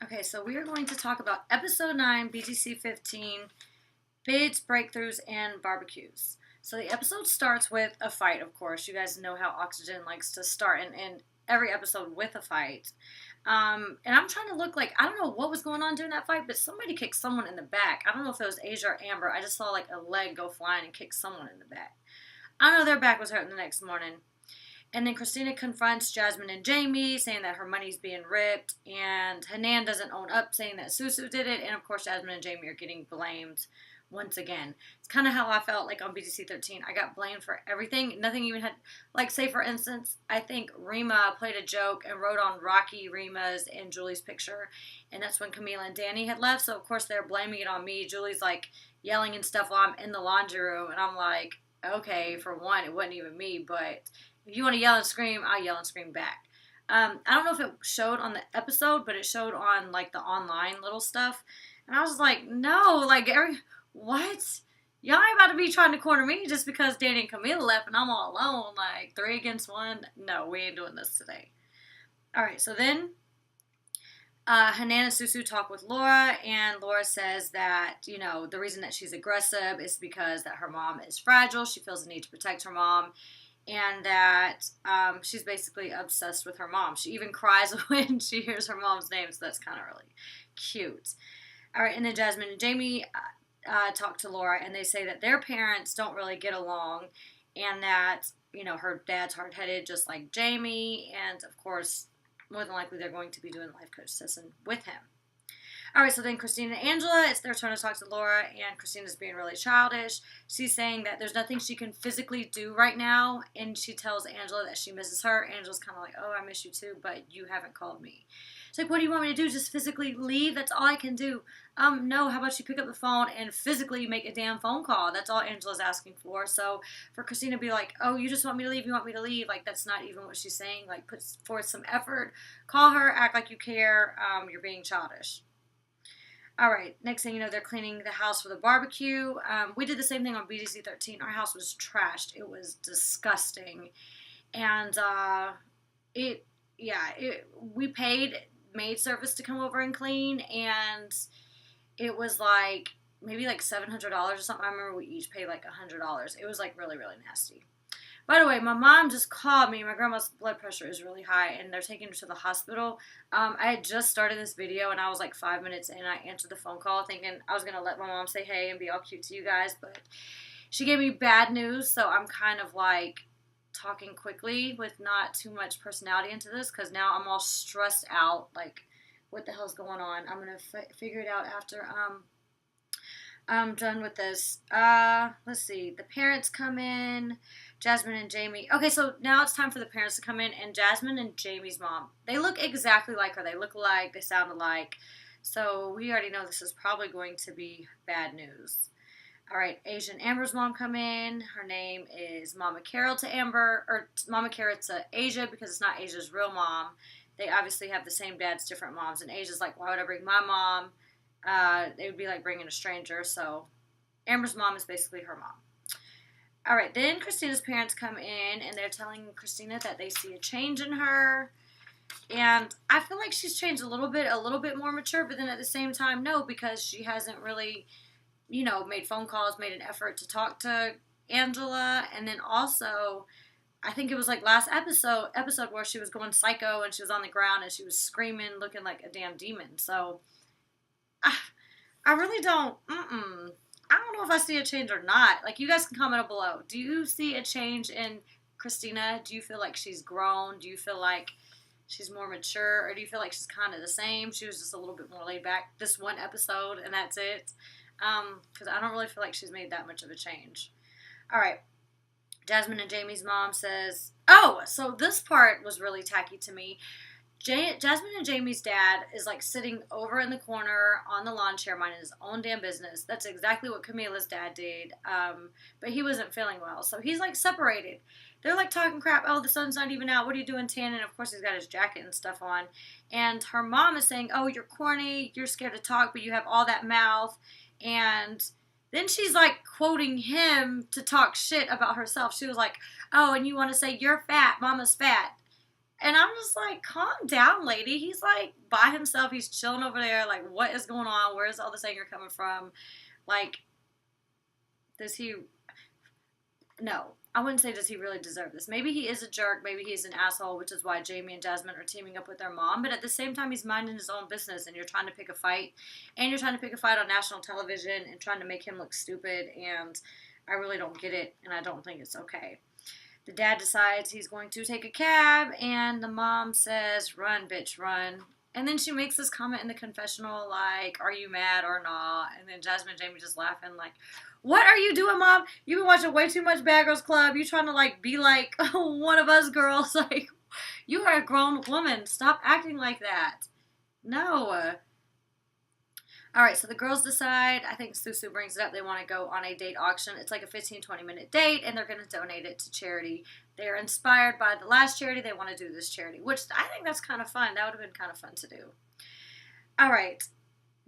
Okay, so we are going to talk about episode 9, BGC 15, bids, breakthroughs, and barbecues. So the episode starts with a fight, of course. You guys know how Oxygen likes to start and every episode with a fight. And I'm trying to look like, I don't know what was going on during that fight, but somebody kicked someone in the back. I don't know if it was Asia or Amber. I just saw like a leg go flying and kick someone in the back. I don't know, their back was hurting the next morning. And then Christina confronts Jasmine and Jamie, saying that her money's being ripped. And Hanan doesn't own up, saying that Susu did it. And of course, Jasmine and Jamie are getting blamed once again. It's kind of how I felt like on BGC 13. I got blamed for everything. Nothing even had, like, say for instance, I think Rima played a joke and wrote on Rocky, Rima's, and Julie's picture. And that's when Camila and Danny had left. So of course, they're blaming it on me. Julie's like yelling and stuff while I'm in the laundry room. And I'm like, okay, for one, it wasn't even me, but if you want to yell and scream, I'll yell and scream back. I don't know if it showed on the episode, but it showed on like the online little stuff. And I was like, no, like, what? Y'all ain't about to be trying to corner me just because Danny and Camila left and I'm all alone, like 3 against 1. No, we ain't doing this today. All right, so then Hanan and Susu talk with Laura, and Laura says that, you know, the reason that she's aggressive is because that her mom is fragile. She feels the need to protect her mom. And that she's basically obsessed with her mom. She even cries when she hears her mom's name, so that's kind of really cute. All right, and then Jasmine and Jamie talk to Laura, and they say that their parents don't really get along, and that, you know, her dad's hard-headed just like Jamie, and of course, more than likely they're going to be doing life coach session with him. All right, so then Christina and Angela, it's their turn to talk to Laura, and Christina's being really childish. She's saying that there's nothing she can physically do right now, and she tells Angela that she misses her. Angela's kind of like, oh, I miss you too, but you haven't called me. It's like, what do you want me to do? Just physically leave? That's all I can do. No, how about you pick up the phone and physically make a damn phone call? That's all Angela's asking for. So for Christina to be like, oh, you just want me to leave? You want me to leave? Like, that's not even what she's saying. Like, put forth some effort. Call her, act like you care. You're being childish. All right, next thing you know, they're cleaning the house for the barbecue. We did the same thing on BGC 13. Our house was trashed. It was disgusting. And we paid maid service to come over and clean, and it was like maybe like $700 or something. I remember we each paid like $100. It was like really, really nasty. By the way, my mom just called me. My grandma's blood pressure is really high, and they're taking her to the hospital. I had just started this video, and I was like 5 minutes in. I answered the phone call thinking I was going to let my mom say hey and be all cute to you guys, but she gave me bad news, so I'm kind of like talking quickly with not too much personality into this because now I'm all stressed out. Like, what the hell's going on? I'm going to figure it out after I'm done with this. Let's see. The parents come in. Jasmine and Jamie. Okay, so now it's time for the parents to come in, and Jasmine and Jamie's mom. They look exactly like her. They look alike. They sound alike. So we already know this is probably going to be bad news. All right, Asia and Amber's mom come in. Her name is Mama Carol to Amber, or Mama Carol to Asia because it's not Asia's real mom. They obviously have the same dads, different moms, and Asia's like, why would I bring my mom? They would be like bringing a stranger, so Amber's mom is basically her mom. All right, then Christina's parents come in, and they're telling Christina that they see a change in her, and I feel like she's changed a little bit more mature, but then at the same time, no, because she hasn't really, you know, made phone calls, made an effort to talk to Angela, and then also, I think it was like last episode where she was going psycho, and she was on the ground, and she was screaming, looking like a damn demon, so I really don't, I don't know if I see a change or not. Like, you guys can comment below. Do you see a change in Christina? Do you feel like she's grown? Do you feel like she's more mature? Or do you feel like she's kind of the same? She was just a little bit more laid back this one episode, and that's it. Because I don't really feel like she's made that much of a change. All right. Jasmine and Jamie's mom says, oh, so this part was really tacky to me. Jasmine and Jamie's dad is like sitting over in the corner on the lawn chair minding his own damn business. That's exactly what Camila's dad did. But he wasn't feeling well. So he's like separated. They're like talking crap. Oh, the sun's not even out. What are you doing tanning? And of course he's got his jacket and stuff on. And her mom is saying, oh, you're corny. You're scared to talk, but you have all that mouth. And then she's like quoting him to talk shit about herself. She was like, oh, and you want to say you're fat. Mama's fat. And I'm just like, calm down, lady. He's like by himself. He's chilling over there. Like, what is going on? Where is all this anger coming from? Like, does he? No, I wouldn't say does he really deserve this. Maybe he is a jerk. Maybe he's an asshole, which is why Jamie and Jasmine are teaming up with their mom. But at the same time, he's minding his own business, and you're trying to pick a fight. And you're trying to pick a fight on national television and trying to make him look stupid. And I really don't get it, and I don't think it's okay. The dad decides he's going to take a cab, and the mom says, run, bitch, run. And then she makes this comment in the confessional, like, are you mad or not? And then Jasmine and Jamie just laughing, like, what are you doing, Mom? You've been watching way too much Bad Girls Club. You trying to, like, be like one of us girls. Like, you are a grown woman. Stop acting like that. No. All right, so the girls decide, I think Susu brings it up, they want to go on a date auction. It's like a 15, 20-minute date, and they're going to donate it to charity. They're inspired by the last charity. They want to do this charity, which I think that's kind of fun. That would have been kind of fun to do. All right,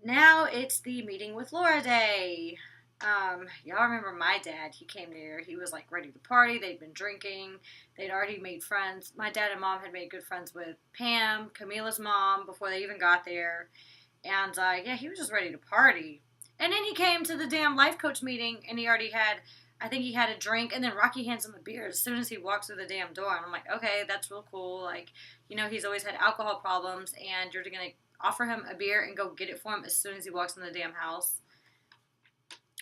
now it's the meeting with Laura day. Y'all remember my dad. He came there. He was, like, ready to party. They'd been drinking. They'd already made friends. My dad and mom had made good friends with Pam, Camila's mom, before they even got there. And, yeah, he was just ready to party. And then he came to the damn life coach meeting, and he already had, I think he had a drink, and then Rocky hands him a beer as soon as he walks through the damn door. And I'm like, okay, that's real cool. Like, you know, he's always had alcohol problems, and you're going to offer him a beer and go get it for him as soon as he walks in the damn house.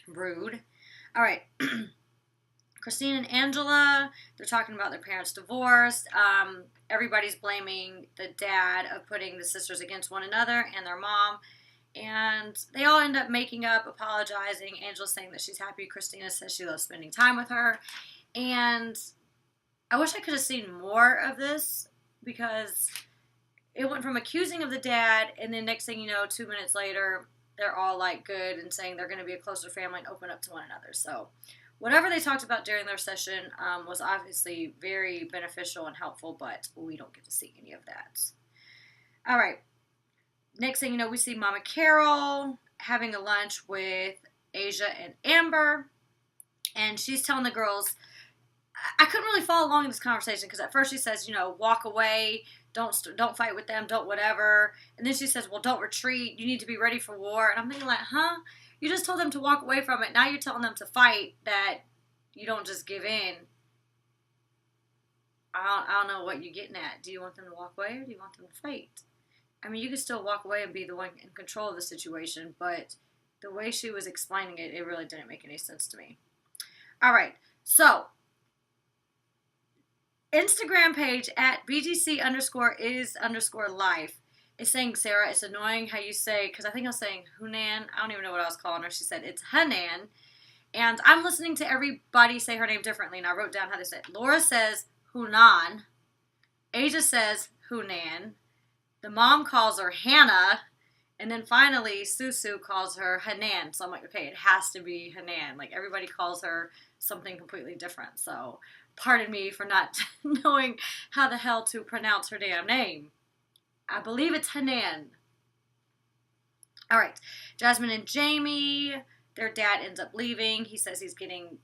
Rude. All right. Christine and Angela, they're talking about their parents' divorce. Everybody's blaming the dad of putting the sisters against one another and their mom. And they all end up making up, apologizing. Angela's saying that she's happy. Christina says she loves spending time with her. And I wish I could have seen more of this because it went from accusing of the dad, and then next thing you know, 2 minutes later, they're all like good and saying they're going to be a closer family and open up to one another. So whatever they talked about during their session was obviously very beneficial and helpful, but we don't get to see any of that. All right. Next thing you know, we see Mama Carol having a lunch with Asia and Amber, and she's telling the girls, I couldn't really follow along in this conversation because at first she says, you know, walk away, don't fight with them, don't whatever, and then she says, well, don't retreat, you need to be ready for war, and I'm thinking like, huh? You just told them to walk away from it. Now you're telling them to fight, that you don't just give in. I don't know what you're getting at. Do you want them to walk away or do you want them to fight? I mean, you could still walk away and be the one in control of the situation, but the way she was explaining it, it really didn't make any sense to me. All right, so Instagram page at BGC_is_life is saying, Sarah, it's annoying how you say, because I think I was saying Hunan. I don't even know what I was calling her. She said it's Hanan. And I'm listening to everybody say her name differently, and I wrote down how they said it. Laura says Hunan. Asia says Hunan. The mom calls her Hannah. And then finally, Susu calls her Hanan. So I'm like, okay, it has to be Hanan. Like, everybody calls her something completely different. So pardon me for not knowing how the hell to pronounce her damn name. I believe it's Hanan. All right. Jasmine and Jamie, their dad ends up leaving. He says he's getting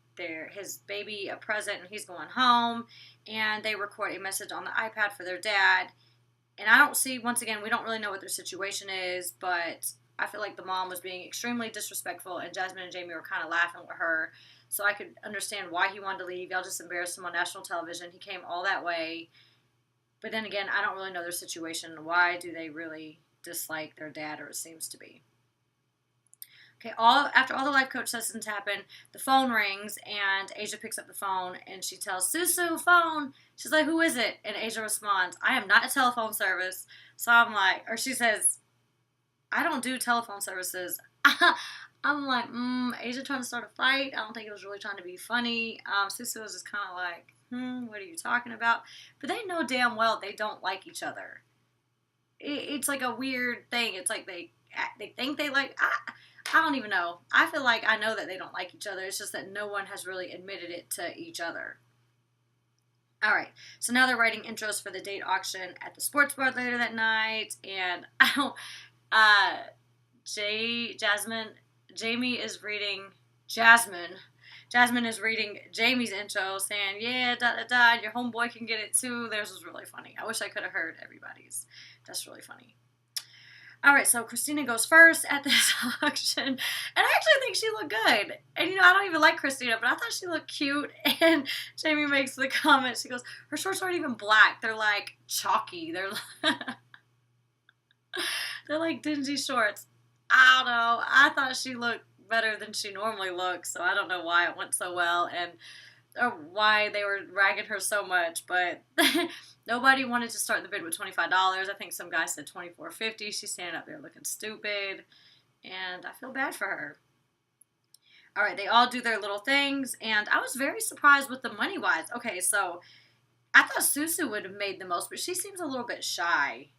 his baby a present and he's going home. And they record a message on the iPad for their dad. And I don't see, once again, we don't really know what their situation is, but I feel like the mom was being extremely disrespectful, and Jasmine and Jamie were kind of laughing with her. So I could understand why he wanted to leave. Y'all just embarrassed him on national television. He came all that way. But then again, I don't really know their situation. Why do they really dislike their dad, or it seems to be? Okay, after all the life coach sessions happen, the phone rings, and Asia picks up the phone, and she tells Susu, phone. She's like, who is it? And Asia responds, I am not a telephone service. So I'm like, or she says, I don't do telephone services. I'm like, Asia trying to start a fight? I don't think it was really trying to be funny. Susu was just kind of like, what are you talking about? But they know damn well they don't like each other. It's like a weird thing. It's like they think they like, I don't even know. I feel like I know that they don't like each other. It's just that no one has really admitted it to each other. All right. So now they're writing intros for the date auction at the sports bar later that night. And Jamie is reading, Jasmine Jasmine is reading Jamie's intro saying, yeah, da da da, your homeboy can get it too. Theirs was really funny. I wish I could have heard everybody's. That's really funny. All right, so Christina goes first at this auction, and I actually think she looked good. And, you know, I don't even like Christina, but I thought she looked cute. And Jamie makes the comment, she goes, her shorts aren't even black. They're, like, chalky. They're like dingy shorts. I don't know. I thought she looked better than she normally looks, so I don't know why it went so well and or why they were ragging her so much, but nobody wanted to start the bid with $25. I think some guy said $24.50. She's standing up there looking stupid, and I feel bad for her. All right, they all do their little things, and I was very surprised with the money-wise. Okay, so I thought Susu would have made the most, but she seems a little bit shy.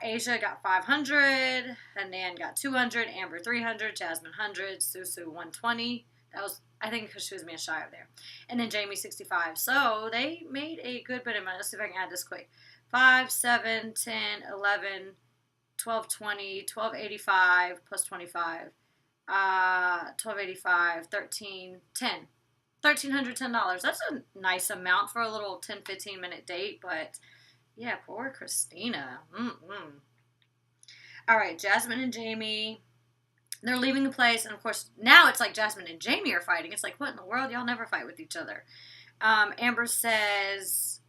Asia got 500, Hanan got 200, Amber 300, Jasmine 100, Susu 120. That was, I think, because she was being shy up there. And then Jamie 65. So they made a good bit of money. Let's see if I can add this quick. 5, 7, 10, 11, 12, 20, 1285 plus 25. 1285, 13, 10. $1,310. That's a nice amount for a little 10, 15 minute date, but yeah, poor Christina. All right, Jasmine and Jamie, they're leaving the place, and of course, now it's like Jasmine and Jamie are fighting. It's like, what in the world? Y'all never fight with each other. Amber says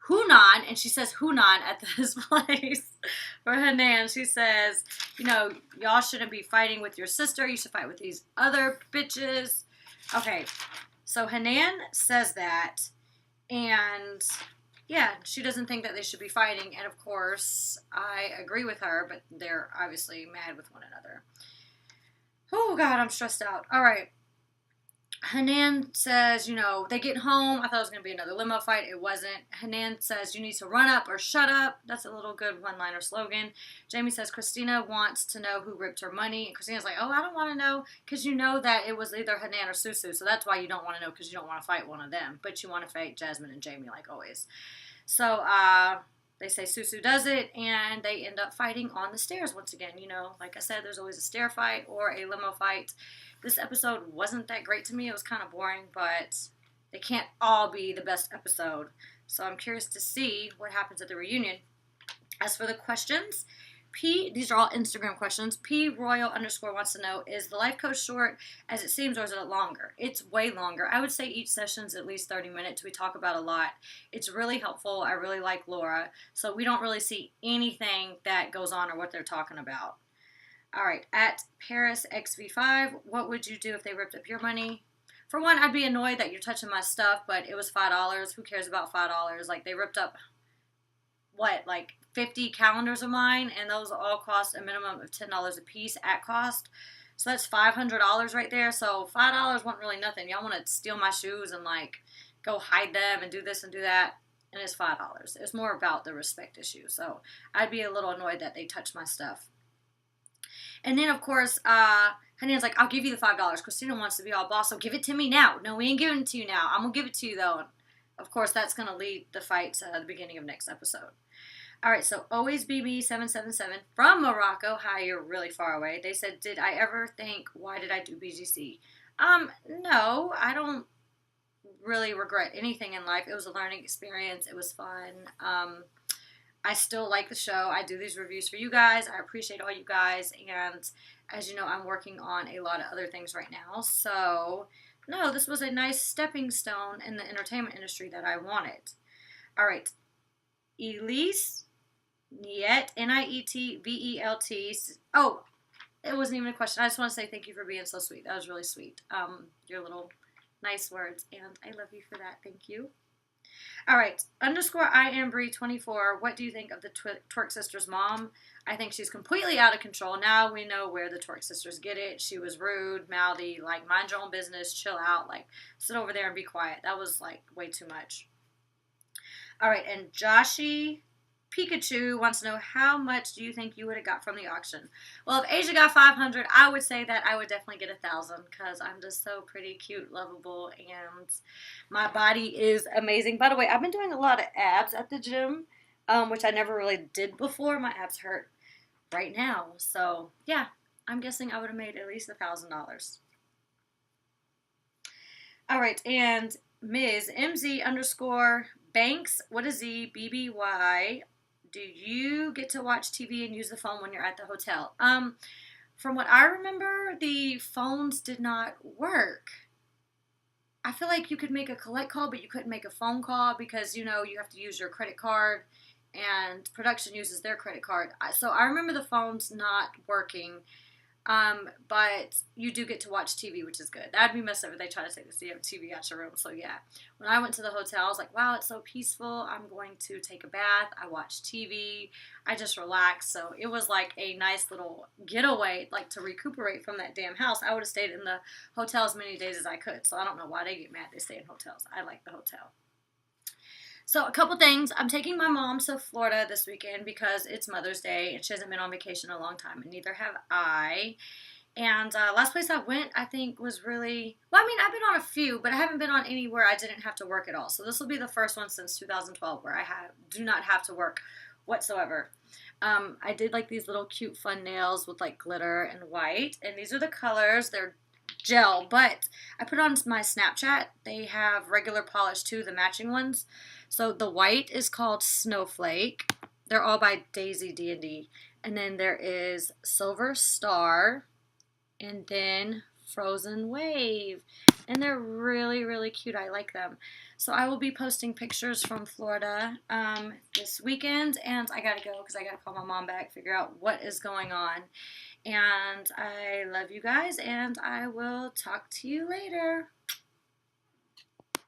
Hunan, and she says Hunan at this place for Hanan. She says, you know, y'all shouldn't be fighting with your sister. You should fight with these other bitches. Okay, so Hanan says that, and yeah, she doesn't think that they should be fighting, and of course, I agree with her, but they're obviously mad with one another. Oh, God, I'm stressed out. All right. Hanan says, you know, they get home. I thought it was going to be another limo fight. It wasn't. Hanan says, you need to run up or shut up. That's a little good one-liner slogan. Jamie says, Christina wants to know who ripped her money. And Christina's like, oh, I don't want to know because you know that it was either Hanan or Susu. So that's why you don't want to know because you don't want to fight one of them. But you want to fight Jasmine and Jamie like always. So they say Susu does it, and they end up fighting on the stairs once again. You know, like I said, there's always a stair fight or a limo fight. This episode wasn't that great to me. It was kind of boring, but they can't all be the best episode. So I'm curious to see what happens at the reunion. As for the questions, these are all Instagram questions. P Royal _ wants to know, is the life coach short as it seems, or is it longer? It's way longer. I would say each session's at least 30 minutes. We talk about a lot. It's really helpful. I really like Laura. So we don't really see anything that goes on or what they're talking about. All right, at Paris XV5, what would you do if they ripped up your money? For one, I'd be annoyed that you're touching my stuff, but it was $5. Who cares about $5? Like, they ripped up, what, like 50 calendars of mine, and those all cost a minimum of $10 a piece at cost. So that's $500 right there. So $5 wasn't really nothing. Y'all want to steal my shoes and, like, go hide them and do this and do that, and it's $5. It's more about the respect issue. So I'd be a little annoyed that they touched my stuff. And then, of course, Hanan's like, I'll give you the $5. Christina wants to be all boss, so give it to me now. No, we ain't giving it to you now. I'm going to give it to you, though. And, of course, that's going to lead the fight to the beginning of next episode. All right, so Always BB777 from Morocco. Hi, you're really far away. They said, did I ever think, why did I do BGC? No, I don't really regret anything in life. It was a learning experience. It was fun. I still like the show. I do these reviews for you guys. I appreciate all you guys. And as you know, I'm working on a lot of other things right now. So, no, this was a nice stepping stone in the entertainment industry that I wanted. All right. Elise Niet, Nietvelt. Oh, it wasn't even a question. I just want to say thank you for being so sweet. That was really sweet. Your little nice words. And I love you for that. Thank you. All right, _IamBree24, what do you think of the Twerk Sisters' mom? I think she's completely out of control. Now we know where the Twerk Sisters get it. She was rude, mouthy, like, mind your own business, chill out, like, sit over there and be quiet. That was, like, way too much. All right, and Joshi Pikachu wants to know, how much do you think you would have got from the auction? Well, if Asia got 500, I would say that I would definitely get 1,000 because I'm just so pretty, cute, lovable, and my body is amazing. By the way, I've been doing a lot of abs at the gym, which I never really did before. My abs hurt right now. So, yeah, I'm guessing I would have made at least $1,000. All right, and Ms. MZ underscore Banks, what is Z, BBY? Do you get to watch TV and use the phone when you're at the hotel? From what I remember, the phones did not work. I feel like you could make a collect call, but you couldn't make a phone call because, you know, you have to use your credit card and production uses their credit card. So I remember the phones not working. But you do get to watch TV, which is good. That'd be messed up if they try to take the TV out your room. So yeah, when I went to the hotel, I was like, wow, it's so peaceful. I'm going to take a bath. I watched TV. I just relaxed. So it was like a nice little getaway, like to recuperate from that damn house. I would have stayed in the hotel as many days as I could. So I don't know why they get mad they stay in hotels. I like the hotel. So a couple things. I'm taking my mom to Florida this weekend because it's Mother's Day and she hasn't been on vacation in a long time, and neither have I. And last place I went, I think, was really, well, I mean, I've been on a few, but I haven't been on any where I didn't have to work at all. So this will be the first one since 2012 where I do not have to work whatsoever. I did like these little cute fun nails with like glitter and white, and these are the colors. They're gel, but I put on my Snapchat. They have regular polish too, the matching ones. So the white is called Snowflake. They're all by Daisy D&D. And then there is Silver Star, and then Frozen Wave. And they're really, really cute. I like them. So I will be posting pictures from Florida this weekend, and I gotta go because I gotta call my mom back, figure out what is going on. And I love you guys, and I will talk to you later.